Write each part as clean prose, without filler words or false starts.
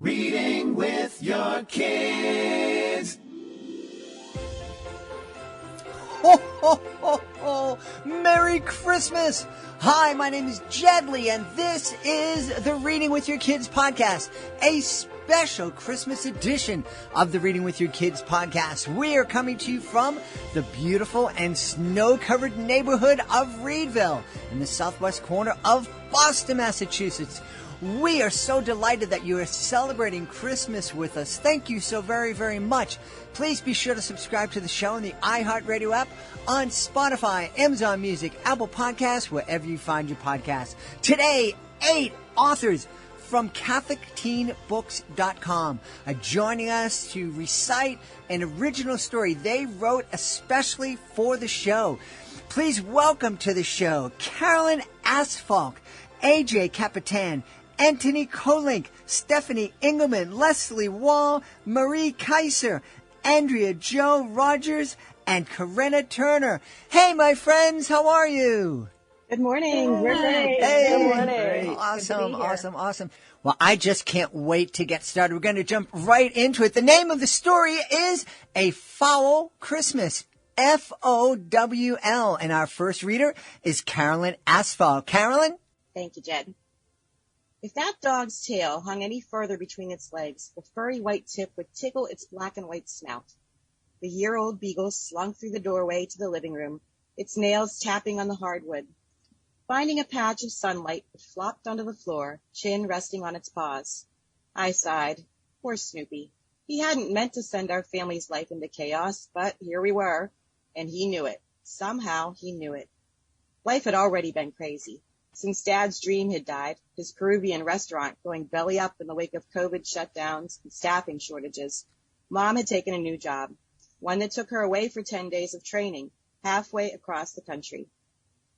Reading with your kids. Ho, ho, ho, ho! Merry Christmas! Hi, my name is Jedley, and this is the Reading with Your Kids podcast, a special Christmas edition of the Reading with Your Kids podcast. We are coming to you from the beautiful and snow-covered neighborhood of Reedville in the southwest corner of Boston, Massachusetts. We are so delighted that you are celebrating Christmas with us. Thank you so very, very much. Please be sure to subscribe to the show on the iHeartRadio app, on Spotify, Amazon Music, Apple Podcasts, wherever you find your podcasts. Today, 8 authors from CatholicTeenBooks.com are joining us to recite an original story they wrote especially for the show. Please welcome to the show Carolyn Astfalk, AJ Capitan, Antony Kolenc, Stephanie Engleman, Leslea Wahl, Marie Kieser, Andrea Jo Rodgers, and Corinna Turner. Hey, my friends, how are you? Good morning. We're great. Hey, good morning. great. Awesome. Well, I just can't wait to get started. We're going to jump right into it. The name of the story is A Fowl Christmas. F-O-W-L. And our first reader is Carolyn Astfalk. Carolyn? Thank you, Jed. If that dog's tail hung any further between its legs, the furry white tip would tickle its black and white snout. The year-old beagle slunk through the doorway to the living room, its nails tapping on the hardwood. Finding a patch of sunlight, it flopped onto the floor, chin resting on its paws. I sighed. Poor Snoopy. He hadn't meant to send our family's life into chaos, but here we were, and he knew it. Somehow he knew it. Life had already been crazy. Since Dad's dream had died, his Peruvian restaurant going belly up in the wake of COVID shutdowns and staffing shortages, Mom had taken a new job, one that took her away for 10 days of training, halfway across the country.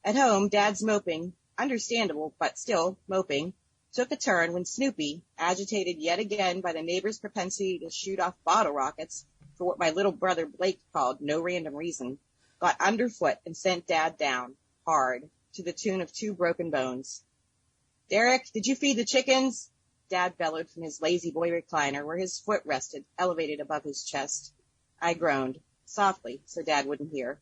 At home, Dad's moping, understandable, but still moping, took a turn when Snoopy, agitated yet again by the neighbor's propensity to shoot off bottle rockets for what my little brother Blake called no random reason, got underfoot and sent Dad down, hard, to the tune of 2 broken bones. Derek, did you feed the chickens? Dad bellowed from his lazy boy recliner where his foot rested, elevated above his chest. I groaned, softly, so Dad wouldn't hear.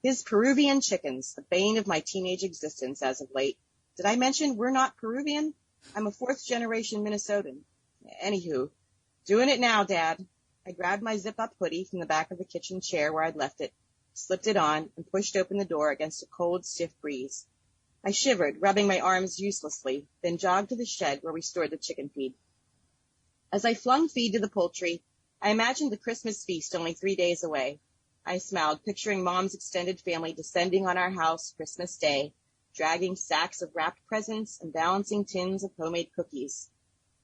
His Peruvian chickens, the bane of my teenage existence as of late. Did I mention we're not Peruvian? I'm a 4th-generation Minnesotan. Anywho, doing it now, Dad. I grabbed my zip-up hoodie from the back of the kitchen chair where I'd left it, slipped it on, and pushed open the door against a cold, stiff breeze. I shivered, rubbing my arms uselessly, then jogged to the shed where we stored the chicken feed. As I flung feed to the poultry, I imagined the Christmas feast only 3 days away. I smiled, picturing Mom's extended family descending on our house Christmas Day, dragging sacks of wrapped presents and balancing tins of homemade cookies.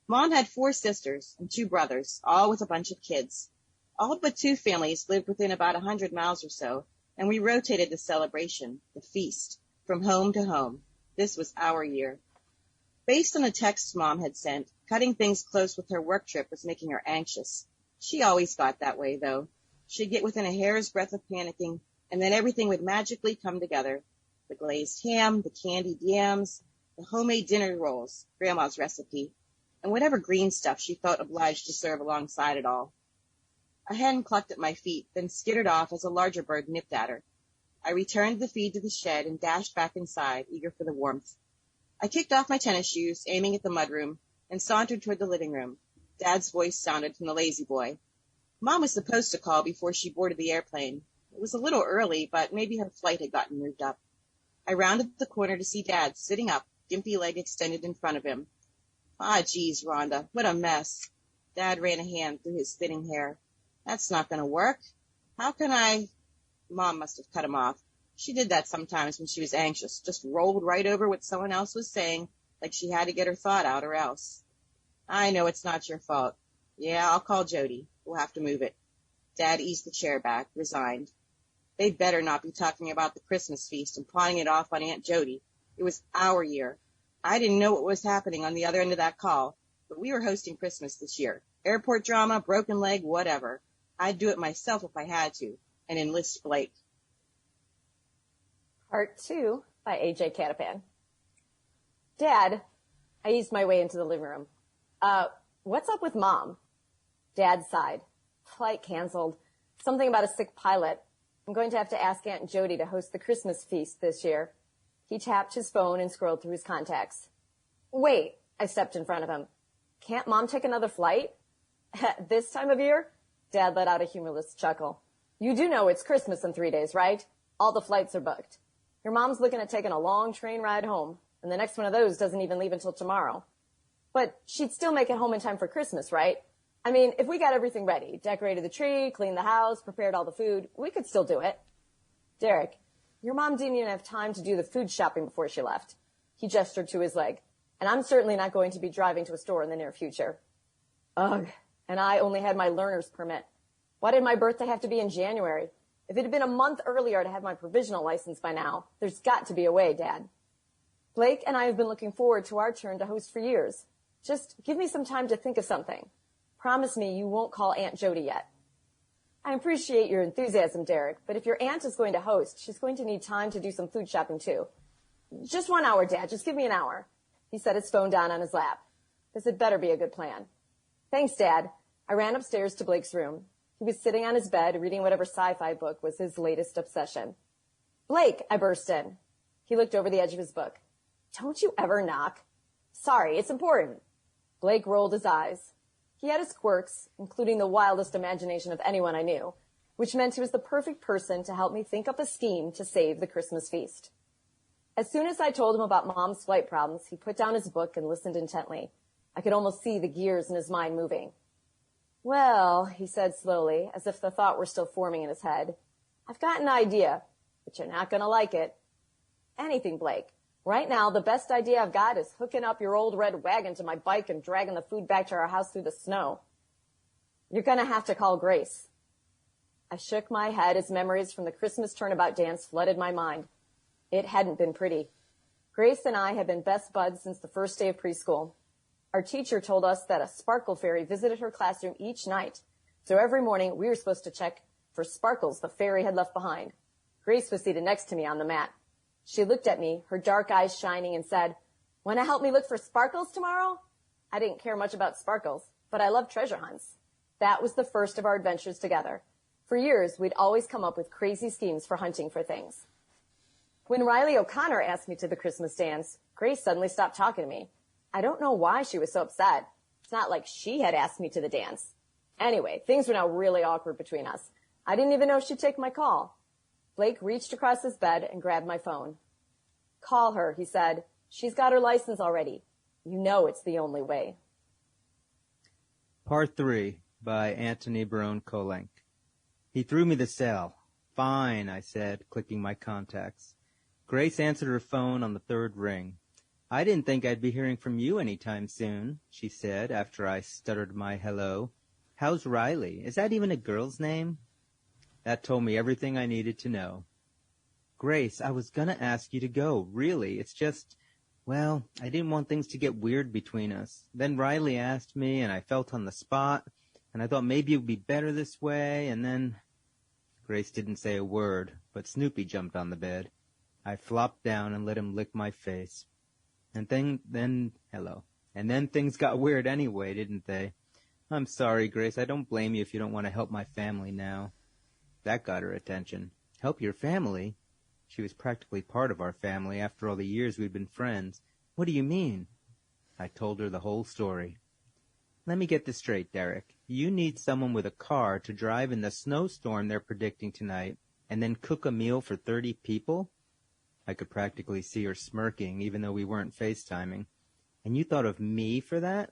Mom had 4 sisters and 2 brothers, all with a bunch of kids. All but 2 families lived within about 100 miles or so, and we rotated the celebration, the feast, from home to home. This was our year. Based on the texts Mom had sent, cutting things close with her work trip was making her anxious. She always got that way, though. She'd get within a hair's breadth of panicking, and then everything would magically come together. The glazed ham, the candied yams, the homemade dinner rolls, Grandma's recipe, and whatever green stuff she felt obliged to serve alongside it all. A hen clucked at my feet, then skittered off as a larger bird nipped at her. I returned the feed to the shed and dashed back inside, eager for the warmth. I kicked off my tennis shoes, aiming at the mudroom, and sauntered toward the living room. Dad's voice sounded from the lazy boy. Mom was supposed to call before she boarded the airplane. It was a little early, but maybe her flight had gotten moved up. I rounded the corner to see Dad sitting up, gimpy leg extended in front of him. Ah, geez, Rhonda, what a mess. Dad ran a hand through his thinning hair. That's not going to work. How can I? Mom must have cut him off. She did that sometimes when she was anxious, just rolled right over what someone else was saying, like she had to get her thought out or else. I know it's not your fault. Yeah, I'll call Jody. We'll have to move it. Dad eased the chair back, resigned. They'd better not be talking about the Christmas feast and pawning it off on Aunt Jody. It was our year. I didn't know what was happening on the other end of that call, but we were hosting Christmas this year. Airport drama, broken leg, whatever. I'd do it myself if I had to, and enlist Blake. Part 2 by A.J. Capitan. Dad, I eased my way into the living room. What's up with Mom? Dad sighed. Flight canceled. Something about a sick pilot. I'm going to have to ask Aunt Jody to host the Christmas feast this year. He tapped his phone and scrolled through his contacts. Wait, I stepped in front of him. Can't Mom take another flight? At this time of year? Dad let out a humorless chuckle. You do know it's Christmas in 3 days, right? All the flights are booked. Your mom's looking at taking a long train ride home, and the next one of those doesn't even leave until tomorrow. But she'd still make it home in time for Christmas, right? I mean, if we got everything ready, decorated the tree, cleaned the house, prepared all the food, we could still do it. Derek, your mom didn't even have time to do the food shopping before she left. He gestured to his leg. And I'm certainly not going to be driving to a store in the near future. Ugh, and I only had my learner's permit. Why did my birthday have to be in January? If it had been a month earlier, I'd have my provisional license by now. There's got to be a way, Dad. Blake and I have been looking forward to our turn to host for years. Just give me some time to think of something. Promise me you won't call Aunt Jody yet. I appreciate your enthusiasm, Derek, but if your aunt is going to host, she's going to need time to do some food shopping too. Just 1 hour, Dad. Just give me an hour. He set his phone down on his lap. This had better be a good plan. Thanks, Dad. I ran upstairs to Blake's room. He was sitting on his bed reading whatever sci-fi book was his latest obsession. Blake, I burst in. He looked over the edge of his book. Don't you ever knock? Sorry, it's important. Blake rolled his eyes. He had his quirks, including the wildest imagination of anyone I knew, which meant he was the perfect person to help me think up a scheme to save the Christmas feast. As soon as I told him about Mom's flight problems, he put down his book and listened intently. I could almost see the gears in his mind moving. Well, he said slowly, as if the thought were still forming in his head, I've got an idea, but you're not going to like it. Anything, Blake. Right now, the best idea I've got is hooking up your old red wagon to my bike and dragging the food back to our house through the snow. You're going to have to call Grace. I shook my head as memories from the Christmas turnabout dance flooded my mind. It hadn't been pretty. Grace and I had been best buds since the first day of preschool. Our teacher told us that a sparkle fairy visited her classroom each night, so every morning we were supposed to check for sparkles the fairy had left behind. Grace was seated next to me on the mat. She looked at me, her dark eyes shining, and said, Want to help me look for sparkles tomorrow? I didn't care much about sparkles, but I loved treasure hunts. That was the first of our adventures together. For years, we'd always come up with crazy schemes for hunting for things. When Riley O'Connor asked me to the Christmas dance, Grace suddenly stopped talking to me. I don't know why she was so upset. It's not like she had asked me to the dance. Anyway, things were now really awkward between us. I didn't even know she'd take my call. Blake reached across his bed and grabbed my phone. Call her, he said. She's got her license already. You know it's the only way. Part 3 by Antony Kolenc. He threw me the cell. Fine, I said, clicking my contacts. Grace answered her phone on the third ring. I didn't think I'd be hearing from you any time soon, she said after I stuttered my hello. How's Riley? Is that even a girl's name? That told me everything I needed to know. Grace, I was gonna ask you to go, really. It's just, well, I didn't want things to get weird between us. Then Riley asked me, and I felt on the spot, and I thought maybe it would be better this way, and then... Grace didn't say a word, but Snoopy jumped on the bed. I flopped down and let him lick my face. And then things got weird anyway, didn't they? I'm sorry, Grace. I don't blame you if you don't want to help my family now. That got her attention. Help your family? She was practically part of our family after all the years we'd been friends. What do you mean? I told her the whole story. Let me get this straight, Derek. You need someone with a car to drive in the snowstorm they're predicting tonight and then cook a meal for 30 people? I could practically see her smirking, even though we weren't FaceTiming. And you thought of me for that?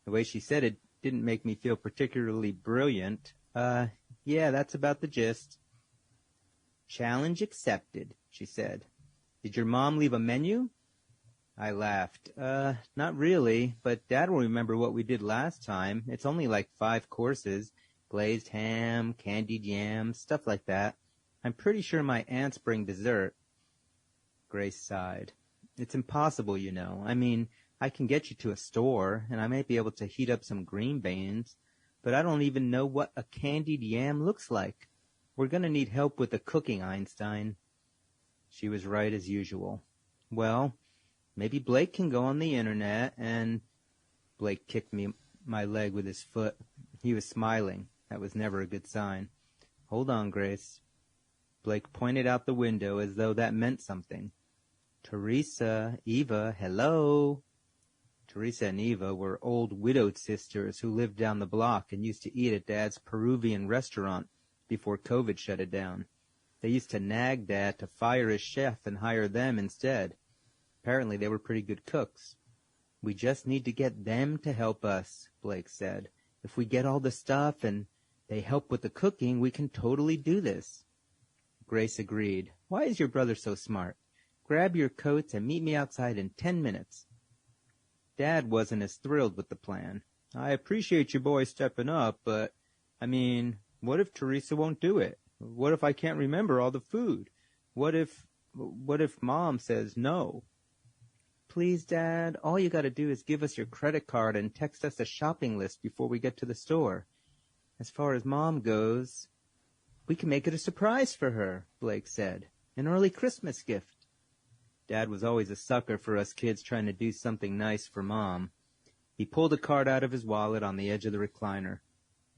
The way she said it didn't make me feel particularly brilliant. Yeah, that's about the gist. Challenge accepted, she said. Did your mom leave a menu? I laughed. Not really, but Dad will remember what we did last time. It's only like 5 courses. Glazed ham, candied yams, stuff like that. I'm pretty sure my aunts bring dessert. Grace sighed. It's impossible, you know. I mean, I can get you to a store, and I might be able to heat up some green beans, but I don't even know what a candied yam looks like. We're going to need help with the cooking, Einstein. She was right as usual. Well, maybe Blake can go on the internet and... Blake kicked my leg with his foot. He was smiling. That was never a good sign. Hold on, Grace. Blake pointed out the window as though that meant something. Teresa, Eva, hello. Teresa and Eva were old widowed sisters who lived down the block and used to eat at Dad's Peruvian restaurant before COVID shut it down. They used to nag Dad to fire his chef and hire them instead. Apparently they were pretty good cooks. We just need to get them to help us, Blake said. If we get all the stuff and they help with the cooking, we can totally do this. Grace agreed. Why is your brother so smart? Grab your coats and meet me outside in 10 minutes. Dad wasn't as thrilled with the plan. I appreciate you boys stepping up, but, what if Teresa won't do it? What if I can't remember all the food? What if Mom says no? Please, Dad, all you gotta do is give us your credit card and text us a shopping list before we get to the store. As far as Mom goes, we can make it a surprise for her, Blake said. An early Christmas gift. Dad was always a sucker for us kids trying to do something nice for Mom. He pulled a card out of his wallet on the edge of the recliner.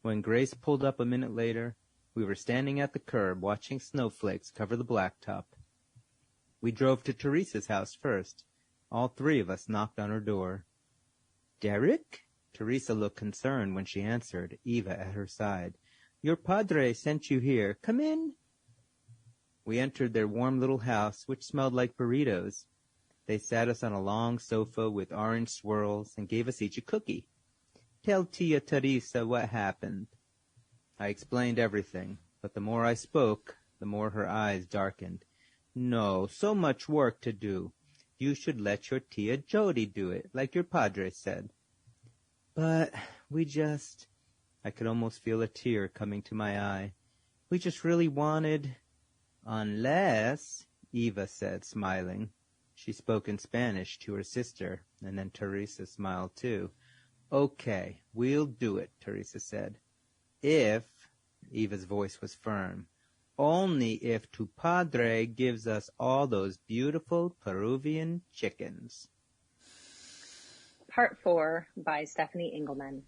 When Grace pulled up a minute later, we were standing at the curb watching snowflakes cover the blacktop. We drove to Teresa's house first. All three of us knocked on her door. Derek? Teresa looked concerned when she answered, Eva at her side. Your padre sent you here. Come in. We entered their warm little house, which smelled like burritos. They sat us on a long sofa with orange swirls and gave us each a cookie. Tell Tia Teresa what happened. I explained everything, but the more I spoke, the more her eyes darkened. No, so much work to do. You should let your Tia Jody do it, like your padre said. But I could almost feel a tear coming to my eye. We just really wanted... Unless, Eva said, smiling. She spoke in Spanish to her sister, and then Teresa smiled too. Okay, we'll do it, Teresa said. If, Eva's voice was firm, only if tu padre gives us all those beautiful Peruvian chickens. Part 4 by Stephanie Engleman.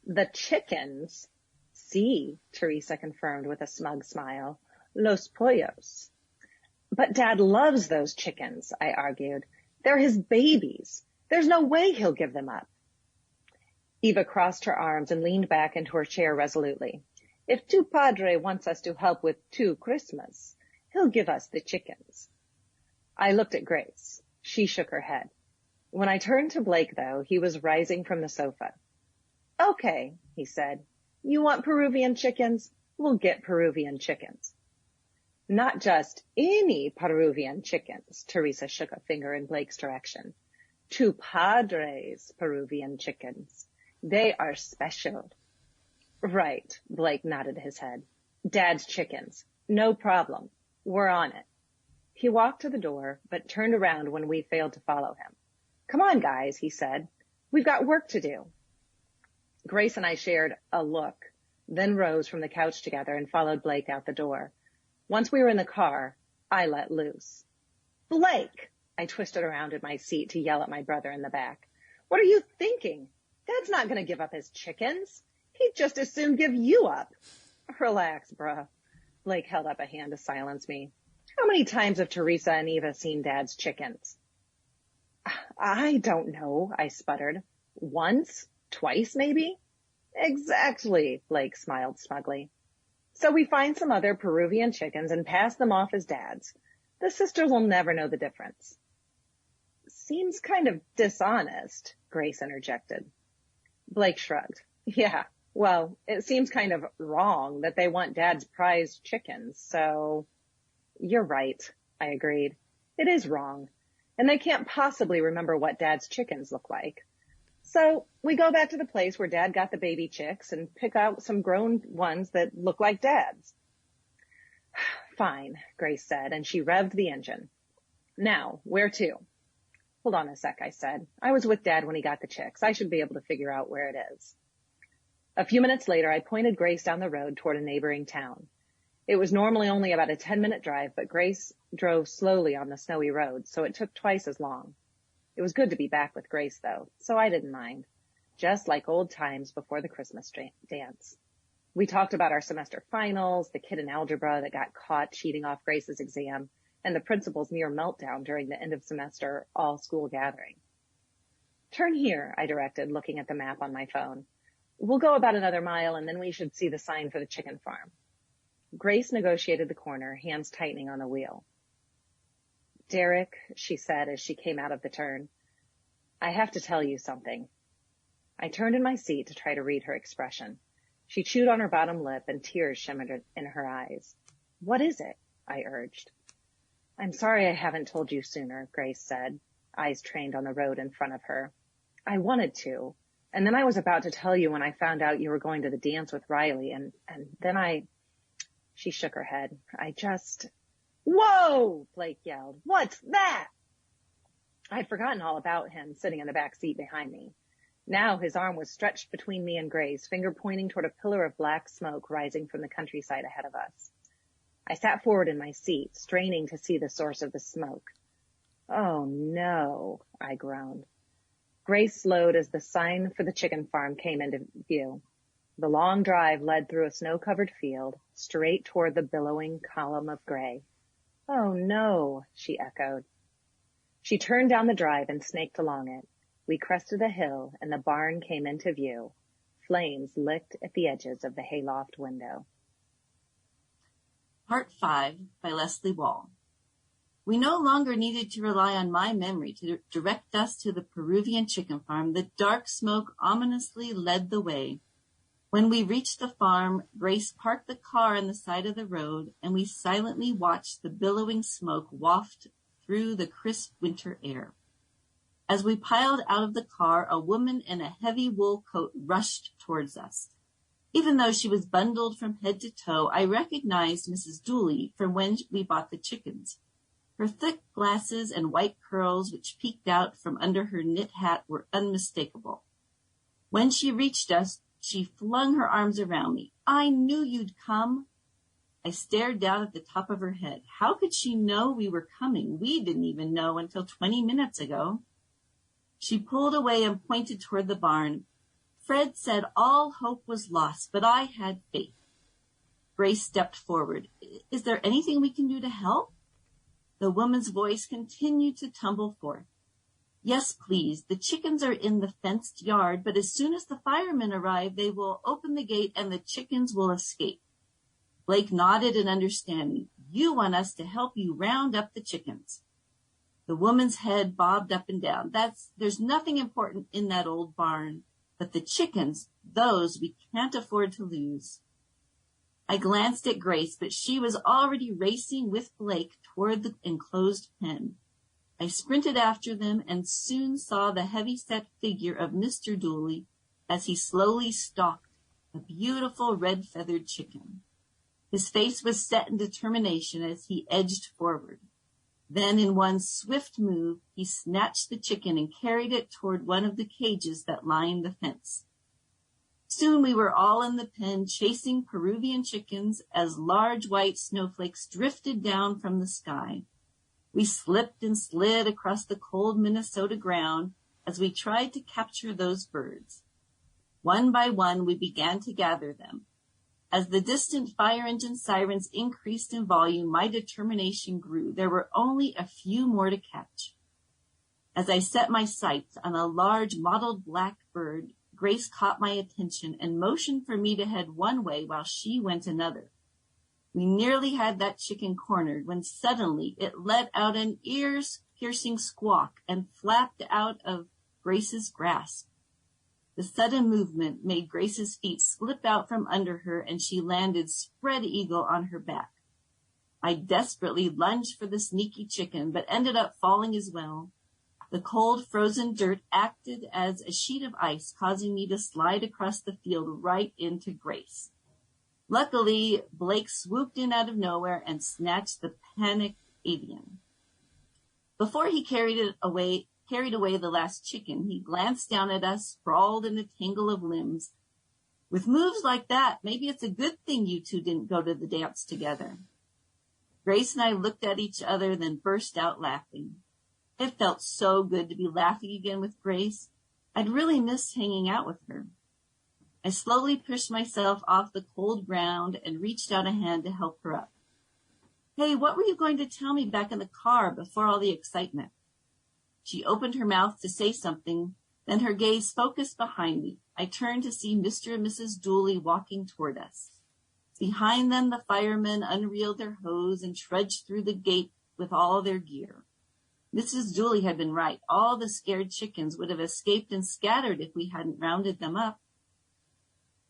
The chickens? Sí, Teresa confirmed with a smug smile. Los pollos. But Dad loves those chickens, I argued. They're his babies. There's no way he'll give them up. Eva crossed her arms and leaned back into her chair resolutely. If tu padre wants us to help with tu Christmas, he'll give us the chickens. I looked at Grace. She shook her head. When I turned to Blake, though, he was rising from the sofa. Okay, he said. You want Peruvian chickens? We'll get Peruvian chickens. Not just any Peruvian chickens, Teresa shook a finger in Blake's direction. Tu padre's Peruvian chickens. They are special. Right, Blake nodded his head. Dad's chickens. No problem. We're on it. He walked to the door, but turned around when we failed to follow him. Come on, guys, he said. We've got work to do. Grace and I shared a look, then rose from the couch together and followed Blake out the door. Once we were in the car, I let loose. Blake! I twisted around in my seat to yell at my brother in the back. What are you thinking? Dad's not going to give up his chickens. He'd just as soon give you up. Relax, bruh. Blake held up a hand to silence me. How many times have Teresa and Eva seen Dad's chickens? I don't know, I sputtered. Once? Twice, maybe? Exactly, Blake smiled smugly. So we find some other Peruvian chickens and pass them off as Dad's. The sisters will never know the difference. Seems kind of dishonest, Grace interjected. Blake shrugged. Yeah, well, it seems kind of wrong that they want Dad's prized chickens, so... You're right, I agreed. It is wrong. And they can't possibly remember what Dad's chickens look like. So we go back to the place where Dad got the baby chicks and pick out some grown ones that look like Dad's. Fine, Grace said, and she revved the engine. Now, where to? Hold on a sec, I said. I was with Dad when he got the chicks. I should be able to figure out where it is. A few minutes later, I pointed Grace down the road toward a neighboring town. It was normally only about a 10-minute drive, but Grace drove slowly on the snowy road, so it took twice as long. It was good to be back with Grace, though, so I didn't mind. just like old times before the Christmas dance. We talked about our semester finals, the kid in algebra that got caught cheating off Grace's exam, and the principal's near meltdown during the end of semester all-school gathering. Turn here, I directed, looking at the map on my phone. We'll go about another mile, and then we should see the sign for the chicken farm. Grace negotiated the corner, hands tightening on the wheel. Derek, she said as she came out of the turn, I have to tell you something. I turned in my seat to try to read her expression. She chewed on her bottom lip and tears shimmered in her eyes. What is it? I urged. I'm sorry I haven't told you sooner, Grace said, eyes trained on the road in front of her. I wanted to, and then I was about to tell you when I found out you were going to the dance with Riley, and then She shook her head. Whoa! Blake yelled. What's that? I'd forgotten all about him sitting in the back seat behind me. Now his arm was stretched between me and Grace, finger pointing toward a pillar of black smoke rising from the countryside ahead of us. I sat forward in my seat, straining to see the source of the smoke. Oh no, I groaned. Grace slowed as the sign for the chicken farm came into view. The long drive led through a snow-covered field, straight toward the billowing column of gray. Oh no, she echoed. She turned down the drive and snaked along it. We crested a hill and the barn came into view. Flames licked at the edges of the hayloft window. Part 5 by Leslea Wahl. We no longer needed to rely on my memory to direct us to the Peruvian chicken farm. The dark smoke ominously led the way. When we reached the farm, Grace parked the car on the side of the road, and we silently watched the billowing smoke waft through the crisp winter air. As we piled out of the car, a woman in a heavy wool coat rushed towards us. Even though she was bundled from head to toe, I recognized Mrs. Dooley from when we bought the chickens. Her thick glasses and white curls, which peeked out from under her knit hat, were unmistakable. When she reached us, she flung her arms around me. I knew you'd come. I stared down at the top of her head. How could she know we were coming? We didn't even know until 20 minutes ago. She pulled away and pointed toward the barn. Fred said all hope was lost, but I had faith. Grace stepped forward. Is there anything we can do to help? The woman's voice continued to tumble forth. Yes, please. The chickens are in the fenced yard, but as soon as the firemen arrive, they will open the gate and the chickens will escape. Blake nodded in understanding. You want us to help you round up the chickens. The woman's head bobbed up and down. There's nothing important in that old barn, but the chickens, those we can't afford to lose. I glanced at Grace, but she was already racing with Blake toward the enclosed pen. I sprinted after them and soon saw the heavy-set figure of Mr. Dooley as he slowly stalked a beautiful red-feathered chicken. His face was set in determination as he edged forward. Then, in one swift move, he snatched the chicken and carried it toward one of the cages that lined the fence. Soon we were all in the pen chasing Peruvian chickens as large white snowflakes drifted down from the sky. We slipped and slid across the cold Minnesota ground as we tried to capture those birds. One by one, we began to gather them. As the distant fire engine sirens increased in volume, my determination grew. There were only a few more to catch. As I set my sights on a large mottled black bird, Grace caught my attention and motioned for me to head one way while she went another. We nearly had that chicken cornered when suddenly it let out an ear-piercing squawk and flapped out of Grace's grasp. The sudden movement made Grace's feet slip out from under her, and she landed spread eagle on her back. I desperately lunged for the sneaky chicken, but ended up falling as well. The cold, frozen dirt acted as a sheet of ice, causing me to slide across the field right into Grace. Luckily, Blake swooped in out of nowhere and snatched the panicked avian. Before he carried away the last chicken, he glanced down at us, sprawled in a tangle of limbs. With moves like that, maybe it's a good thing you two didn't go to the dance together. Grace and I looked at each other, then burst out laughing. It felt so good to be laughing again with Grace. I'd really miss hanging out with her. I slowly pushed myself off the cold ground and reached out a hand to help her up. Hey, what were you going to tell me back in the car before all the excitement? She opened her mouth to say something, then her gaze focused behind me. I turned to see Mr. and Mrs. Dooley walking toward us. Behind them, the firemen unreeled their hose and trudged through the gate with all their gear. Mrs. Dooley had been right. All the scared chickens would have escaped and scattered if we hadn't rounded them up.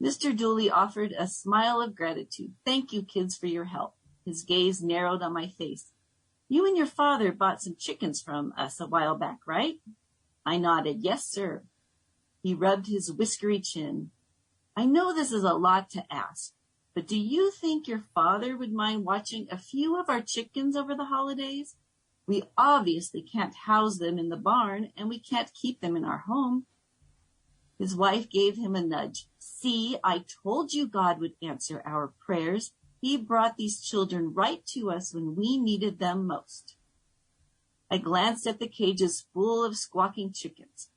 Mr. Dooley offered a smile of gratitude. Thank you, kids, for your help. His gaze narrowed on my face. You and your father bought some chickens from us a while back, right? I nodded. Yes, sir. He rubbed his whiskery chin. I know this is a lot to ask, but do you think your father would mind watching a few of our chickens over the holidays? We obviously can't house them in the barn, and we can't keep them in our home. His wife gave him a nudge. See, I told you God would answer our prayers. He brought these children right to us when we needed them most. I glanced at the cages full of squawking chickens.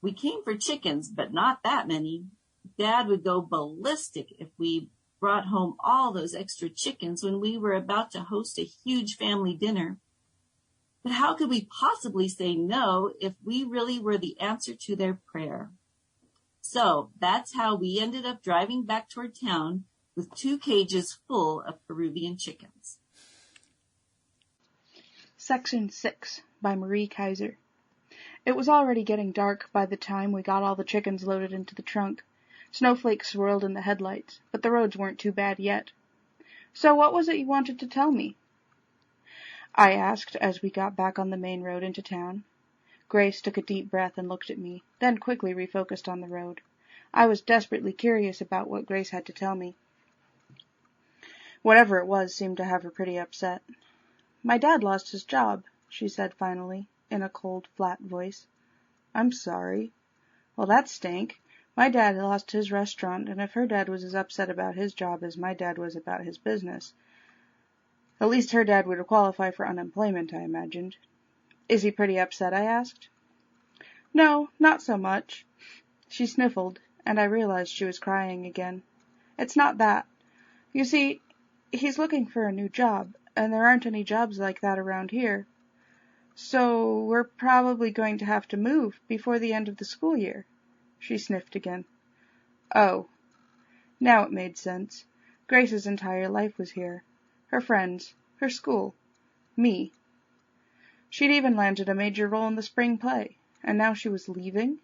We came for chickens, but not that many. Dad would go ballistic if we brought home all those extra chickens when we were about to host a huge family dinner. But how could we possibly say no if we really were the answer to their prayer? So that's how we ended up driving back toward town with 2 cages full of Peruvian chickens. Section 6 by Marie Kieser. It was already getting dark by the time we got all the chickens loaded into the trunk. Snowflakes swirled in the headlights, but the roads weren't too bad yet. So what was it you wanted to tell me? I asked as we got back on the main road into town. Grace took a deep breath and looked at me, then quickly refocused on the road. I was desperately curious about what Grace had to tell me. Whatever it was seemed to have her pretty upset. My dad lost his job, she said finally, in a cold, flat voice. I'm sorry. Well, that stank. My dad lost his restaurant, and if her dad was as upset about his job as my dad was about his business, at least her dad would qualify for unemployment, I imagined. Is he pretty upset? I asked. No, not so much. She sniffled, and I realized she was crying again. It's not that. You see, he's looking for a new job, and there aren't any jobs like that around here. So we're probably going to have to move before the end of the school year. She sniffed again. Oh. Now it made sense. Grace's entire life was here. Her friends, her school, me. She'd even landed a major role in the spring play, and now she was leaving?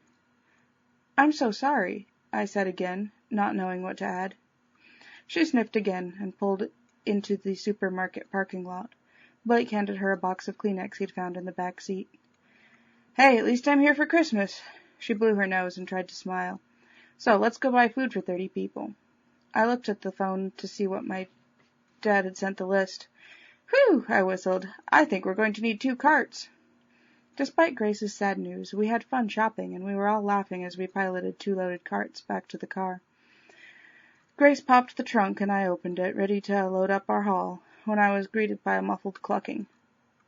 I'm so sorry, I said again, not knowing what to add. She sniffed again and pulled into the supermarket parking lot. Blake handed her a box of Kleenex he'd found in the back seat. Hey, at least I'm here for Christmas. She blew her nose and tried to smile. So, let's go buy food for 30 people. I looked at the phone to see what my dad had sent the list. Whew, I whistled. I think we're going to need 2 carts. Despite Grace's sad news, we had fun shopping, and we were all laughing as we piloted 2 loaded carts back to the car. Grace popped the trunk, and I opened it, ready to load up our haul, when I was greeted by a muffled clucking.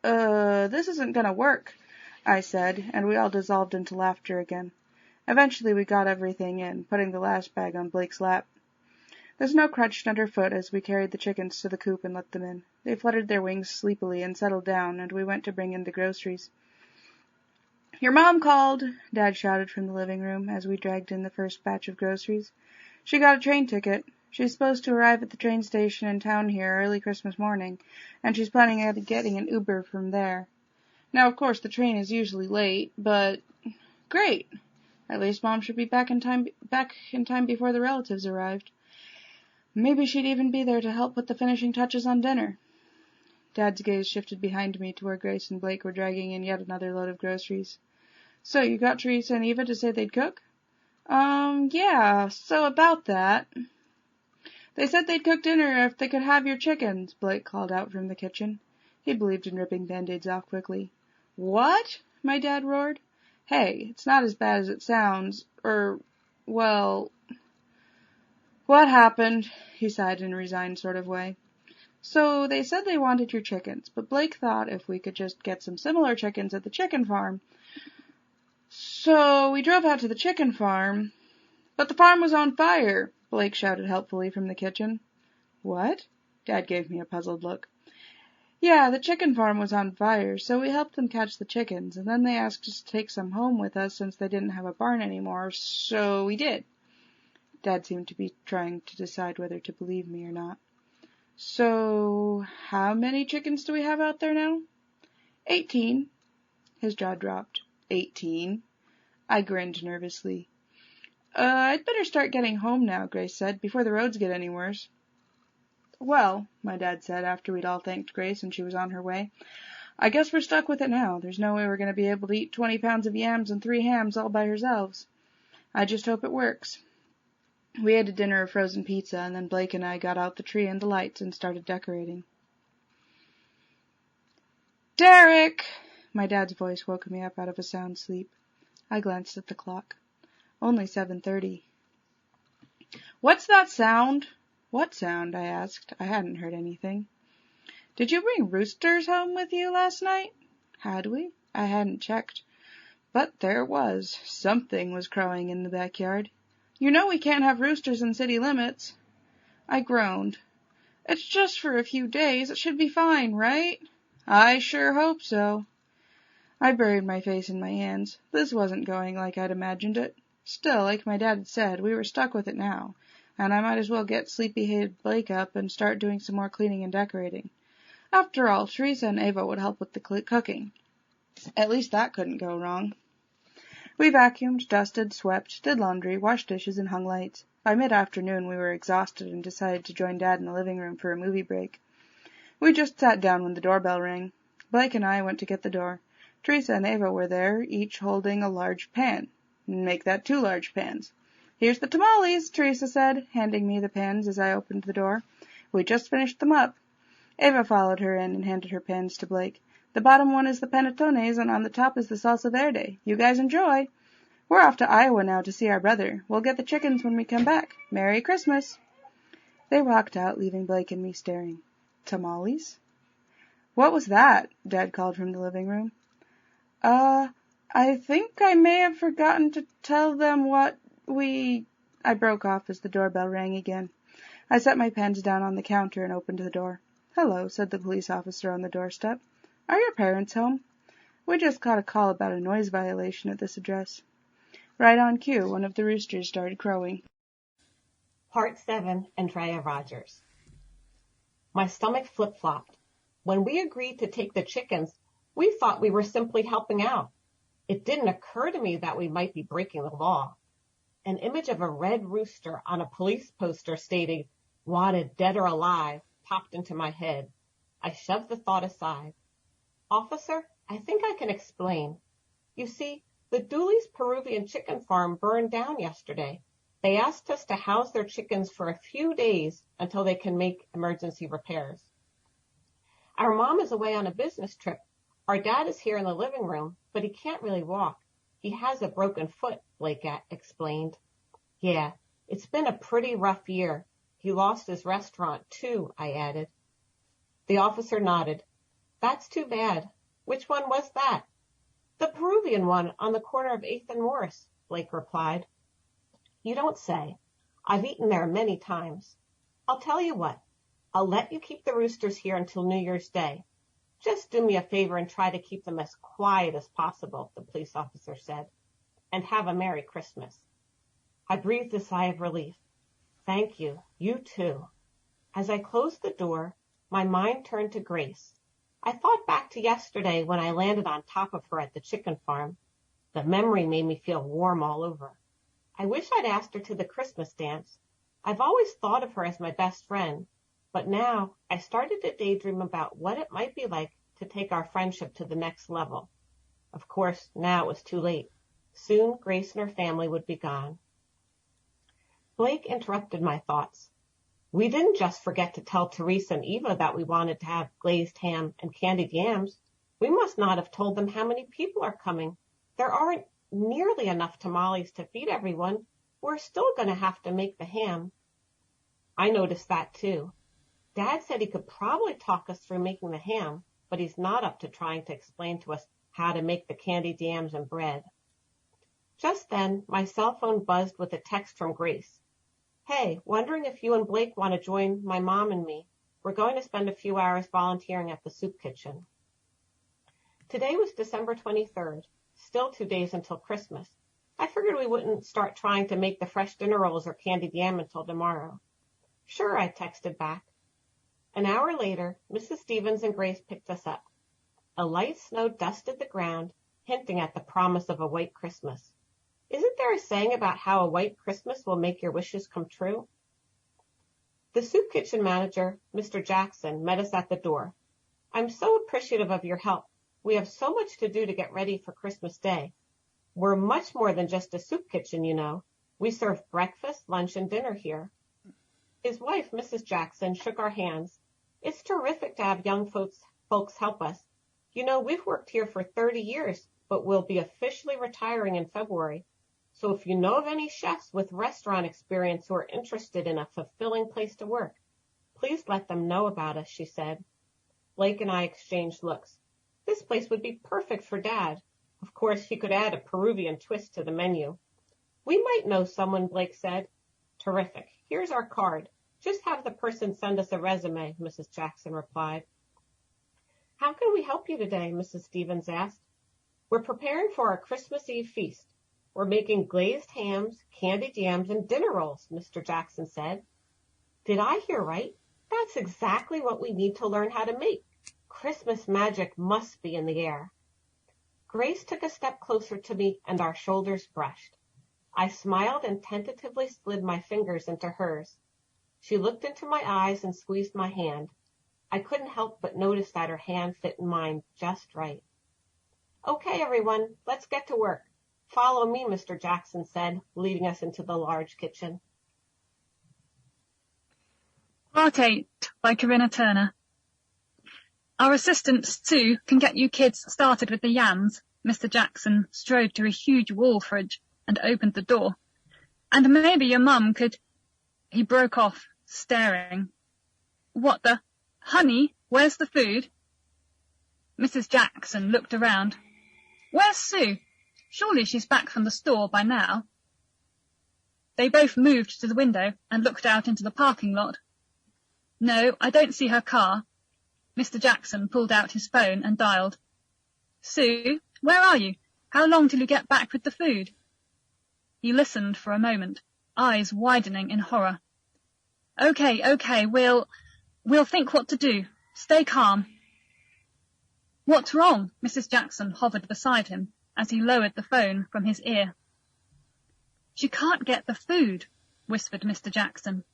This isn't gonna work, I said, and we all dissolved into laughter again. Eventually we got everything in, putting the last bag on Blake's lap. The snow crunched underfoot as we carried the chickens to the coop and let them in. They fluttered their wings sleepily and settled down, and we went to bring in the groceries. Your mom called, Dad shouted from the living room as we dragged in the first batch of groceries. She got a train ticket. She's supposed to arrive at the train station in town here early Christmas morning, and she's planning on getting an Uber from there. Now, of course, the train is usually late, but great. At least Mom should be back in time before the relatives arrived. Maybe she'd even be there to help put the finishing touches on dinner. Dad's gaze shifted behind me to where Grace and Blake were dragging in yet another load of groceries. So, you got Teresa and Eva to say they'd cook? Yeah, so about that. They said they'd cook dinner if they could have your chickens, Blake called out from the kitchen. He believed in ripping Band-Aids off quickly. What? My dad roared. Hey, it's not as bad as it sounds, well... What happened? He sighed in a resigned sort of way. So, they said they wanted your chickens, but Blake thought if we could just get some similar chickens at the chicken farm, So we drove out to the chicken farm, but the farm was on fire, Blake shouted helpfully from the kitchen. What? Dad gave me a puzzled look. Yeah, the chicken farm was on fire, so we helped them catch the chickens, and then they asked us to take some home with us since they didn't have a barn anymore, so we did. Dad seemed to be trying to decide whether to believe me or not. So, how many chickens do we have out there now? 18. His jaw dropped. 18? I grinned nervously. I'd better start getting home now, Grace said, before the roads get any worse. Well, my dad said after we'd all thanked Grace and she was on her way, I guess we're stuck with it now. There's no way we're going to be able to eat 20 pounds of yams and 3 hams all by ourselves. I just hope it works. We ate a dinner of frozen pizza, and then Blake and I got out the tree and the lights and started decorating. Derek! My dad's voice woke me up out of a sound sleep. I glanced at the clock. Only 7:30. What's that sound? What sound? I asked. I hadn't heard anything. Did you bring roosters home with you last night? Had we? I hadn't checked. But there it was. Something was crowing in the backyard. You know we can't have roosters in city limits. I groaned. It's just for a few days. It should be fine, right? I sure hope so. I buried my face in my hands. This wasn't going like I'd imagined it. Still, like my dad had said, we were stuck with it now, and I might as well get sleepy-headed Blake up and start doing some more cleaning and decorating. After all, Teresa and Ava would help with the cooking. At least that couldn't go wrong. We vacuumed, dusted, swept, did laundry, washed dishes, and hung lights. By mid-afternoon we were exhausted and decided to join Dad in the living room for a movie break. We just sat down when the doorbell rang. Blake and I went to get the door. Teresa and Ava were there, each holding a large pan. Make that 2 large pans. Here's the tamales, Teresa said, handing me the pans as I opened the door. We just finished them up. Ava followed her in and handed her pans to Blake. The bottom one is the panetones, and on the top is the salsa verde. You guys enjoy. We're off to Iowa now to see our brother. We'll get the chickens when we come back. Merry Christmas. They walked out, leaving Blake and me staring. Tamales? What was that? Dad called from the living room. I think I may have forgotten to tell them what I broke off as the doorbell rang again. I set my pens down on the counter and opened the door. Hello, said the police officer on the doorstep. Are your parents home? We just got a call about a noise violation at this address. Right on cue, one of the roosters started crowing. Part 7, Andrea Jo Rodgers. My stomach flip-flopped. When we agreed to take the chickens, we thought we were simply helping out. It didn't occur to me that we might be breaking the law. An image of a red rooster on a police poster stating, "Wanted dead or alive," popped into my head. I shoved the thought aside. Officer, I think I can explain. You see, the Dooley's Peruvian chicken farm burned down yesterday. They asked us to house their chickens for a few days until they can make emergency repairs. Our mom is away on a business trip. Our dad is here in the living room, but he can't really walk. He has a broken foot, Blake explained. Yeah, it's been a pretty rough year. He lost his restaurant, too, I added. The officer nodded. That's too bad. Which one was that? The Peruvian one on the corner of 8th and Morris, Blake replied. You don't say. I've eaten there many times. I'll tell you what. I'll let you keep the roosters here until New Year's Day. Just do me a favor and try to keep them as quiet as possible, the police officer said, and have a Merry Christmas. I breathed a sigh of relief. Thank you. You too. As I closed the door, my mind turned to Grace. I thought back to yesterday when I landed on top of her at the chicken farm. The memory made me feel warm all over. I wish I'd asked her to the Christmas dance. I've always thought of her as my best friend, but now I started to daydream about what it might be like to take our friendship to the next level. Of course, now it was too late. Soon Grace and her family would be gone. Blake interrupted my thoughts. We didn't just forget to tell Teresa and Eva that we wanted to have glazed ham and candied yams. We must not have told them how many people are coming. There aren't nearly enough tamales to feed everyone. We're still going to have to make the ham. I noticed that too. Dad said he could probably talk us through making the ham, but he's not up to trying to explain to us how to make the candied yams and bread. Just then, my cell phone buzzed with a text from Grace. Hey, wondering if you and Blake want to join my mom and me. We're going to spend a few hours volunteering at the soup kitchen. Today was December 23rd, still 2 days until Christmas. I figured we wouldn't start trying to make the fresh dinner rolls or candied yam until tomorrow. Sure, I texted back. An hour later, Mrs. Stevens and Grace picked us up. A light snow dusted the ground, hinting at the promise of a white Christmas. Isn't there a saying about how a white Christmas will make your wishes come true? The soup kitchen manager, Mr. Jackson, met us at the door. I'm so appreciative of your help. We have so much to do to get ready for Christmas Day. We're much more than just a soup kitchen, you know. We serve breakfast, lunch, and dinner here. His wife, Mrs. Jackson, shook our hands. It's terrific to have young folks help us. You know, we've worked here for 30 years, but we'll be officially retiring in February. So if you know of any chefs with restaurant experience who are interested in a fulfilling place to work, please let them know about us, she said. Blake and I exchanged looks. This place would be perfect for Dad. Of course, he could add a Peruvian twist to the menu. We might know someone, Blake said. Terrific. Here's our card. Just have the person send us a resume, Mrs. Jackson replied. How can we help you today? Mrs. Stevens asked. We're preparing for our Christmas Eve feast. We're making glazed hams, candied yams, and dinner rolls, Mr. Jackson said. Did I hear right? That's exactly what we need to learn how to make. Christmas magic must be in the air. Grace took a step closer to me and our shoulders brushed. I smiled and tentatively slid my fingers into hers. She looked into my eyes and squeezed my hand. I couldn't help but notice that her hand fit in mine just right. Okay, everyone, let's get to work. Follow me, Mr. Jackson said, leading us into the large kitchen. Part 8 by Corinna Turner. Our assistant, Sue, can get you kids started with the yams. Mr. Jackson strode to a huge wall fridge and opened the door. And maybe your mum could... He broke off, staring. What the... Honey, where's the food? Mrs. Jackson looked around. Where's Sue? Surely she's back from the store by now. They both moved to the window and looked out into the parking lot. No, I don't see her car. Mr. Jackson pulled out his phone and dialed. Sue, where are you? How long till you get back with the food? He listened for a moment, eyes widening in horror. Okay, we'll think what to do. Stay calm. What's wrong? Mrs. Jackson hovered beside him as he lowered the phone from his ear. She can't get the food, whispered Mr. Jackson.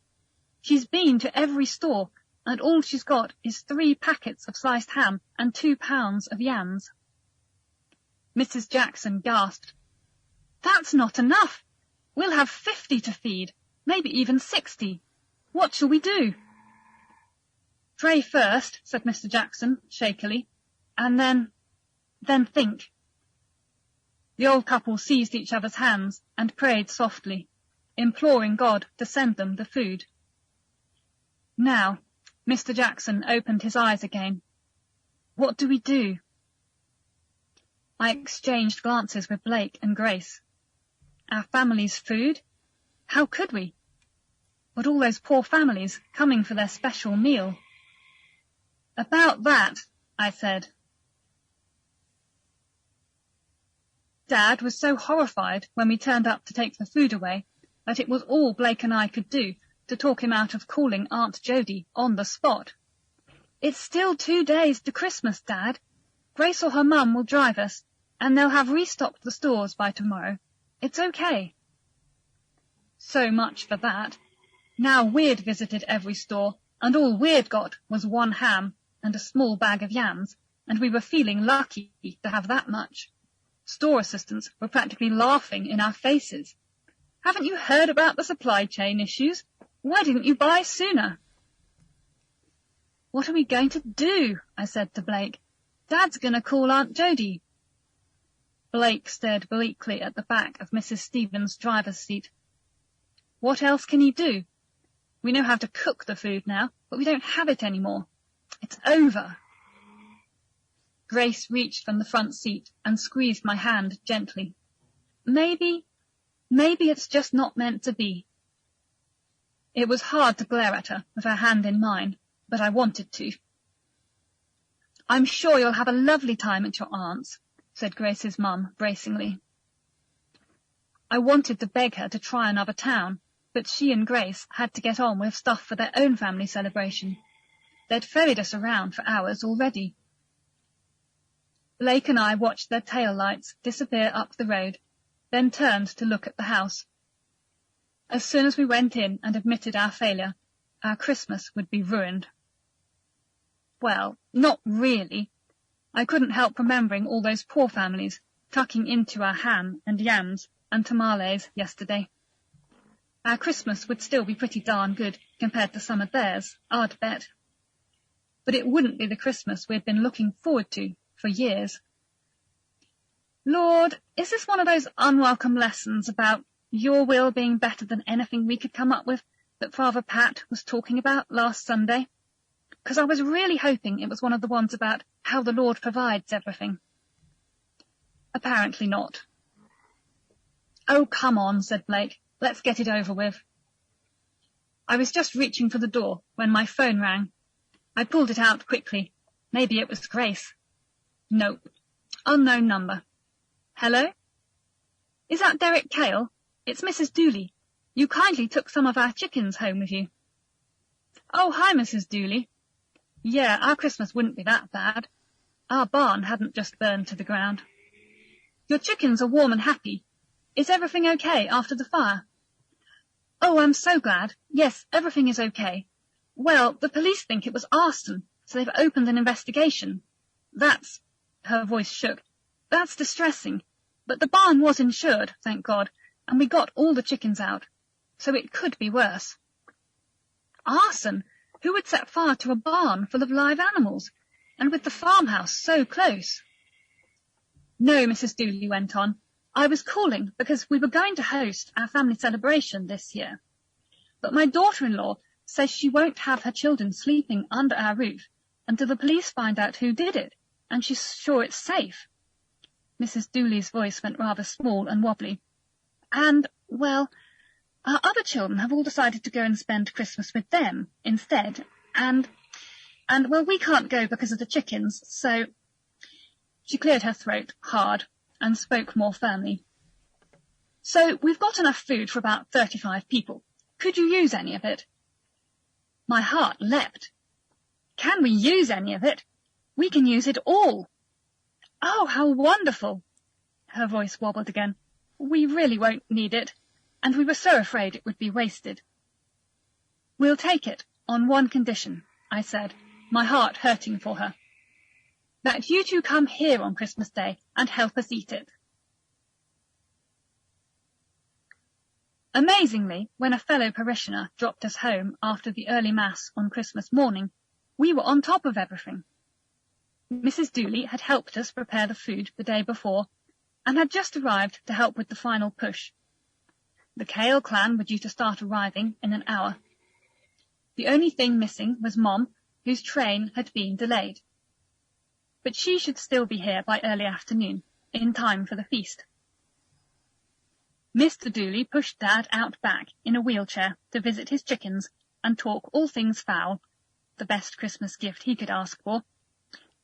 She's been to every store, and all she's got is 3 packets of sliced ham and 2 pounds of yams. Mrs. Jackson gasped. That's not enough. We'll have 50 to feed, maybe even 60. What shall we do? Pray first, said Mr. Jackson, shakily, and then think. The old couple seized each other's hands and prayed softly, imploring God to send them the food. Now, Mr. Jackson opened his eyes again. What do we do? I exchanged glances with Blake and Grace. Our family's food? How could we? But all those poor families coming for their special meal. About that, I said. Dad was so horrified when we turned up to take the food away that it was all Blake and I could do to talk him out of calling Aunt Jody on the spot. It's still 2 days to Christmas, Dad. Grace or her mum will drive us, and they'll have restocked the stores by tomorrow. It's okay. So much for that. Now Weird visited every store, and all Weird got was 1 ham and a small bag of yams, and we were feeling lucky to have that much. Store assistants were practically laughing in our faces. Haven't you heard about the supply chain issues? Why didn't you buy sooner? What are we going to do? I said to Blake. Dad's going to call Aunt Jody. Blake stared bleakly at the back of Mrs. Stevens' driver's seat. What else can he do? We know how to cook the food now, but we don't have it anymore. It's over. Grace reached from the front seat and squeezed my hand gently. maybe it's just not meant to be. It was hard to glare at her with her hand in mine, but I wanted to. I'm sure you'll have a lovely time at your aunt's, said Grace's mum bracingly. I wanted to beg her to try another town, but she and Grace had to get on with stuff for their own family celebration. They'd ferried us around for hours already. Blake and I watched their tail lights disappear up the road, then turned to look at the house. As soon as we went in and admitted our failure, our Christmas would be ruined. Well, not really. I couldn't help remembering all those poor families tucking into our ham and yams and tamales yesterday. Our Christmas would still be pretty darn good compared to some of theirs, I'd bet. But it wouldn't be the Christmas we'd been looking forward to for years. Lord, is this one of those unwelcome lessons about your will being better than anything we could come up with that Father Pat was talking about last Sunday? Because I was really hoping it was one of the ones about how the Lord provides everything. Apparently not. Oh, come on, said Blake. Let's get it over with. I was just reaching for the door when my phone rang. I pulled it out quickly. Maybe it was Grace. Nope. Unknown number. Hello? Is that Derek Cale? It's Mrs. Dooley. You kindly took some of our chickens home with you. Oh, hi, Mrs. Dooley. Yeah, our Christmas wouldn't be that bad. Our barn hadn't just burned to the ground. Your chickens are warm and happy. Is everything okay after the fire? Oh, I'm so glad. Yes, everything is okay. Well, the police think it was arson, so they've opened an investigation. That's... Her voice shook. That's distressing. But the barn was insured, thank God, and we got all the chickens out. So it could be worse. Arson? Who would set fire to a barn full of live animals? And with the farmhouse so close? No, Mrs. Dooley went on. I was calling because we were going to host our family celebration this year. But my daughter-in-law says she won't have her children sleeping under our roof until the police find out who did it, and she's sure it's safe. Mrs. Dooley's voice went rather small and wobbly. And, well, our other children have all decided to go and spend Christmas with them instead, and well, we can't go because of the chickens, so... She cleared her throat hard and spoke more firmly. So we've got enough food for about 35 people. Could you use any of it? My heart leapt. Can we use any of it? We can use it all. Oh, how wonderful. Her voice wobbled again. We really won't need it, and we were so afraid it would be wasted. We'll take it on one condition, I said, my heart hurting for her. That you two come here on Christmas Day and help us eat it. Amazingly, when a fellow parishioner dropped us home after the early Mass on Christmas morning, we were on top of everything. Mrs. Dooley had helped us prepare the food the day before and had just arrived to help with the final push. The Cale clan were due to start arriving in an hour. The only thing missing was Mom, whose train had been delayed. But she should still be here by early afternoon, in time for the feast. Mr. Dooley pushed Dad out back in a wheelchair to visit his chickens and talk all things fowl, the best Christmas gift he could ask for,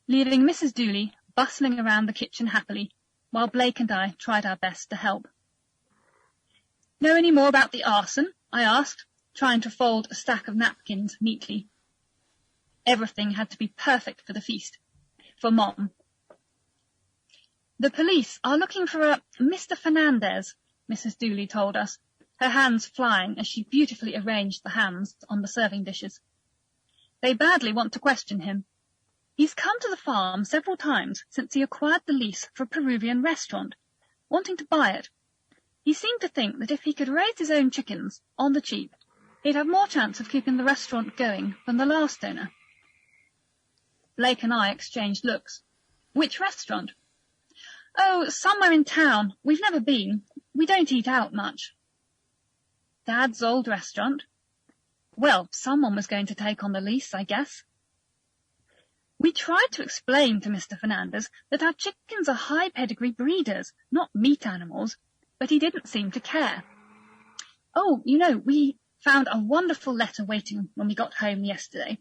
leaving Mrs. Dooley bustling around the kitchen happily, while Blake and I tried our best to help. Know any more about the arson? I asked, trying to fold a stack of napkins neatly. Everything had to be perfect for the feast. For Mom. The police are looking for a Mr. Fernandez, Mrs. Dooley told us, her hands flying as she beautifully arranged the hams on the serving dishes. They badly want to question him. He's come to the farm several times since he acquired the lease for a Peruvian restaurant, wanting to buy it. He seemed to think that if he could raise his own chickens on the cheap, he'd have more chance of keeping the restaurant going than the last owner. Blake and I exchanged looks. Which restaurant? Oh, somewhere in town. We've never been. We don't eat out much. Dad's old restaurant? Well, someone was going to take on the lease, I guess. We tried to explain to Mr. Fernandez that our chickens are high pedigree breeders, not meat animals, but he didn't seem to care. Oh, you know, we found a wonderful letter waiting when we got home yesterday.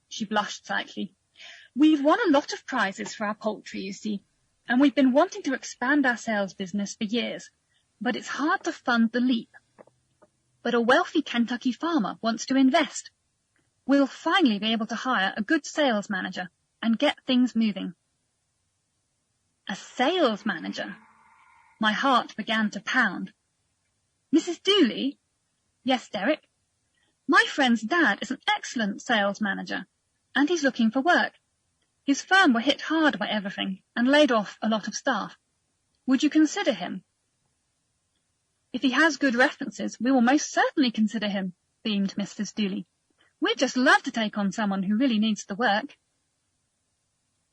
She blushed slightly. We've won a lot of prizes for our poultry, you see, and we've been wanting to expand our sales business for years, but it's hard to fund the leap. But a wealthy Kentucky farmer wants to invest. We'll finally be able to hire a good sales manager and get things moving. A sales manager? My heart began to pound. Mrs. Dooley? Yes, Derek? My friend's dad is an excellent sales manager, and he's looking for work. His firm were hit hard by everything and laid off a lot of staff. Would you consider him? If he has good references, we will most certainly consider him, beamed Mrs. Dooley. We'd just love to take on someone who really needs the work.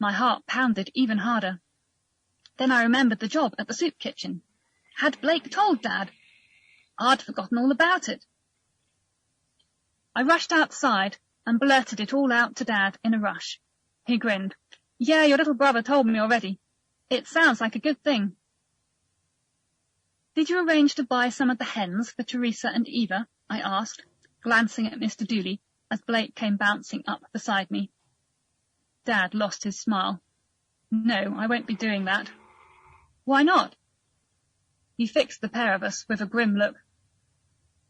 My heart pounded even harder. Then I remembered the job at the soup kitchen. Had Blake told Dad? I'd forgotten all about it. I rushed outside and blurted it all out to Dad in a rush. He grinned. Yeah, your little brother told me already. It sounds like a good thing. Did you arrange to buy some of the hens for Teresa and Eva? I asked, glancing at Mr. Dooley as Blake came bouncing up beside me. Dad lost his smile. No, I won't be doing that. Why not? He fixed the pair of us with a grim look.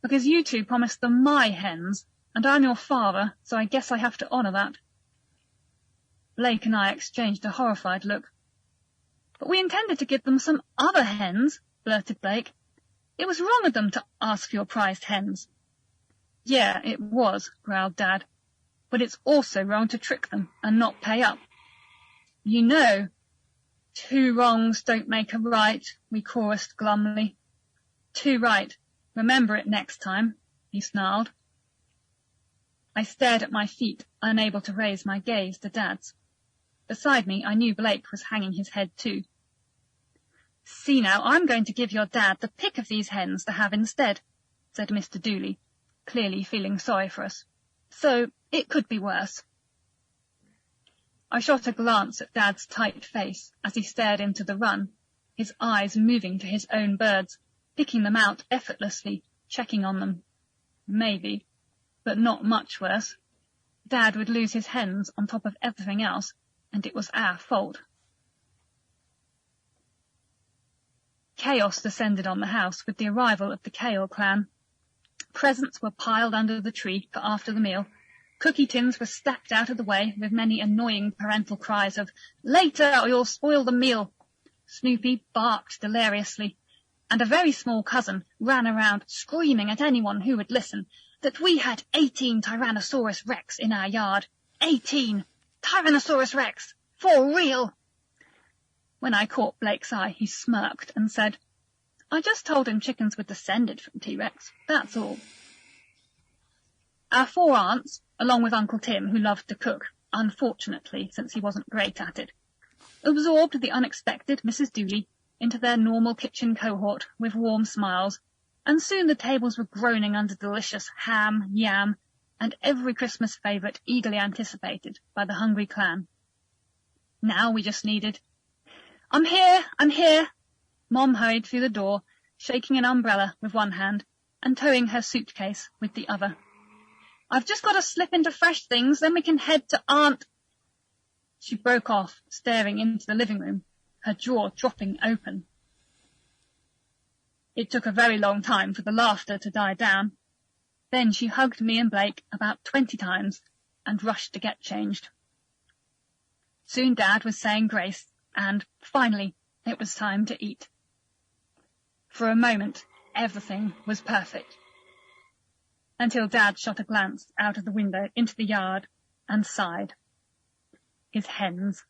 Because you two promised them my hens, and I'm your father, so I guess I have to honour that. Blake and I exchanged a horrified look. But we intended to give them some other hens, blurted Blake. It was wrong of them to ask for your prized hens. Yeah, it was, growled Dad. But it's also wrong to trick them and not pay up. You know, 2 wrongs don't make a right, we chorused glumly. 2 right. Remember it next time, he snarled. I stared at my feet, unable to raise my gaze to Dad's. Beside me, I knew Blake was hanging his head too. See now, I'm going to give your Dad the pick of these hens to have instead, said Mr. Dooley, clearly feeling sorry for us. So it could be worse. I shot a glance at Dad's tight face as he stared into the run, his eyes moving to his own birds, picking them out effortlessly, checking on them. Maybe, but not much worse. Dad would lose his hens on top of everything else, and it was our fault. Chaos descended on the house with the arrival of the Kale clan. Presents were piled under the tree for after the meal. Cookie tins were stacked out of the way with many annoying parental cries of, "Later, or you'll spoil the meal." Snoopy barked deliriously, and a very small cousin ran around screaming at anyone who would listen that we had 18 Tyrannosaurus Rex in our yard. 18! Tyrannosaurus Rex! For real! When I caught Blake's eye, he smirked and said, I just told him chickens were descended from T-Rex, that's all. Our 4 aunts, along with Uncle Tim, who loved to cook, unfortunately, since he wasn't great at it, absorbed the unexpected Mrs. Dooley into their normal kitchen cohort with warm smiles, and soon the tables were groaning under delicious ham, yam, and every Christmas favourite eagerly anticipated by the hungry clan. Now we just needed, I'm here. Mom hurried through the door, shaking an umbrella with one hand and towing her suitcase with the other. I've just got to slip into fresh things, then we can head to Aunt... She broke off, staring into the living room, her jaw dropping open. It took a very long time for the laughter to die down. Then she hugged me and Blake about 20 times and rushed to get changed. Soon Dad was saying grace, and, finally, it was time to eat. For a moment, everything was perfect. Until Dad shot a glance out of the window into the yard and sighed. His hens.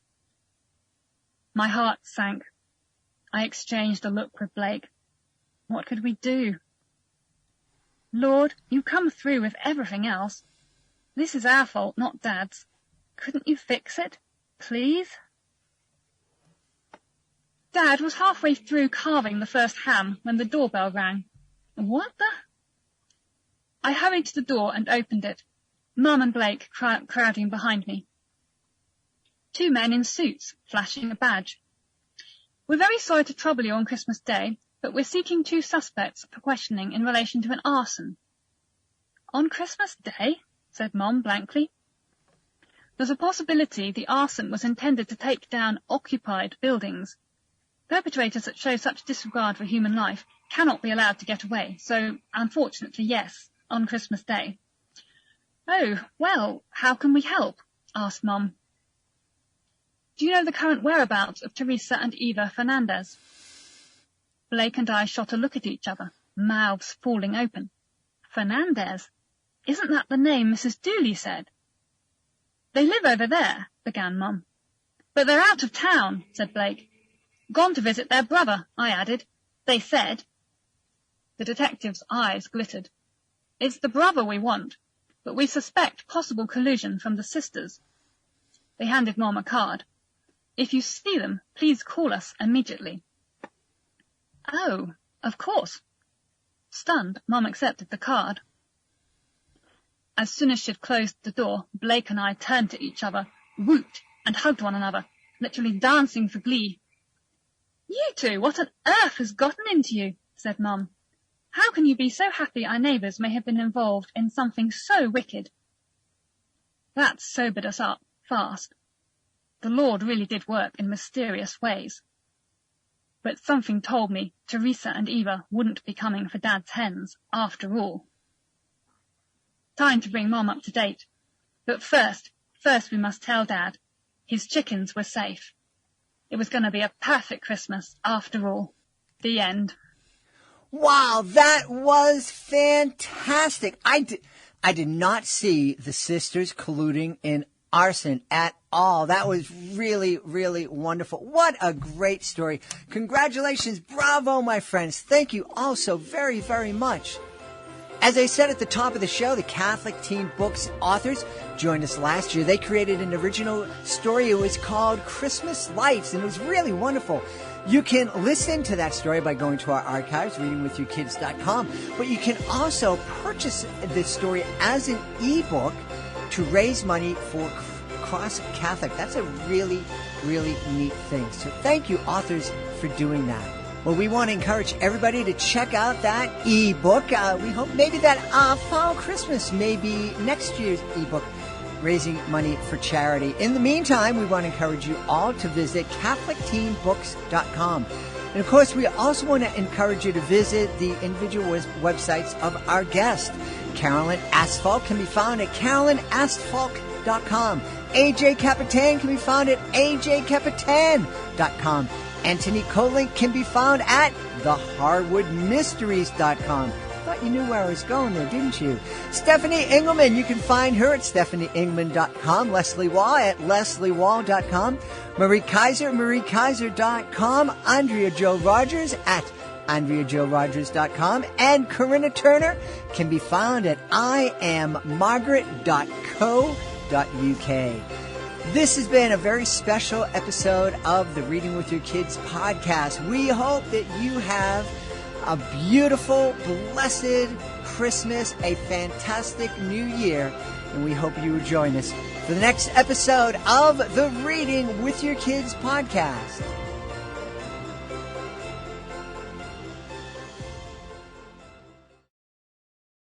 My heart sank. I exchanged a look with Blake. What could we do? Lord, you come through with everything else. This is our fault, not Dad's. Couldn't you fix it, please? Dad was halfway through carving the first ham when the doorbell rang. What the? I hurried to the door and opened it, Mum and Blake crowding behind me. 2 men in suits, flashing a badge. We're very sorry to trouble you on Christmas Day, but we're seeking 2 suspects for questioning in relation to an arson. On Christmas Day? Said Mom blankly. There's a possibility the arson was intended to take down occupied buildings. Perpetrators that show such disregard for human life cannot be allowed to get away, so unfortunately, yes, on Christmas Day. Oh, well, how can we help? Asked Mom. Do you know the current whereabouts of Teresa and Eva Fernandez? Blake and I shot a look at each other, mouths falling open. Fernandez? Isn't that the name Mrs. Dooley said? They live over there, began Mum. But they're out of town, said Blake. Gone to visit their brother, I added. They said. The detective's eyes glittered. It's the brother we want, but we suspect possible collusion from the sisters. They handed Mom a card. If you see them, please call us immediately. Oh, of course. Stunned, Mom accepted the card. As soon as she'd closed the door, Blake and I turned to each other, whooped, and hugged one another, literally dancing for glee. You two, what on earth has gotten into you? Said Mum. How can you be so happy our neighbours may have been involved in something so wicked? That sobered us up fast. The Lord really did work in mysterious ways. But something told me Teresa and Eva wouldn't be coming for Dad's hens after all. Time to bring Mom up to date. But first we must tell Dad. His chickens were safe. It was going to be a perfect Christmas after all. The end. Wow, that was fantastic. I did not see the sisters colluding in arson at all. That was really, really wonderful. What a great story. Congratulations. Bravo, my friends. Thank you all so very, very much. As I said at the top of the show, the Catholic Teen Books authors joined us last year. They created an original story. It was called Christmas Lights, and it was really wonderful. You can listen to that story by going to our archives, readingwithyourkids.com, but you can also purchase this story as an ebook to raise money for Cross Catholic. That's a really, really neat thing. So thank you, authors, for doing that. Well, we want to encourage everybody to check out that ebook. We hope maybe that A Fowl Christmas may be next year's ebook, raising money for charity. In the meantime, we want to encourage you all to visit CatholicTeenBooks.com. And of course, we also want to encourage you to visit the individual websites of our guests. Carolyn Astfalk can be found at CarolynAstfalk.com. AJ Capitan can be found at AJCapitan.com. Antony Kolenc can be found at TheHardwoodMysteries.com. Thought you knew where I was going there, didn't you? Stephanie Engleman, you can find her at StephanieEngleman.com. Leslea Wahl at LeslieWahl.com. Marie Kieser, MarieKiser.com. Andrea Jo Rodgers at AndreaJoRodgers.com. And Corinna Turner can be found at IamMargaret.co.uk. This has been a very special episode of the Reading with Your Kids podcast. We hope that you have a beautiful, blessed Christmas, a fantastic New Year, and we hope you will join us for the next episode of the Reading with Your Kids podcast.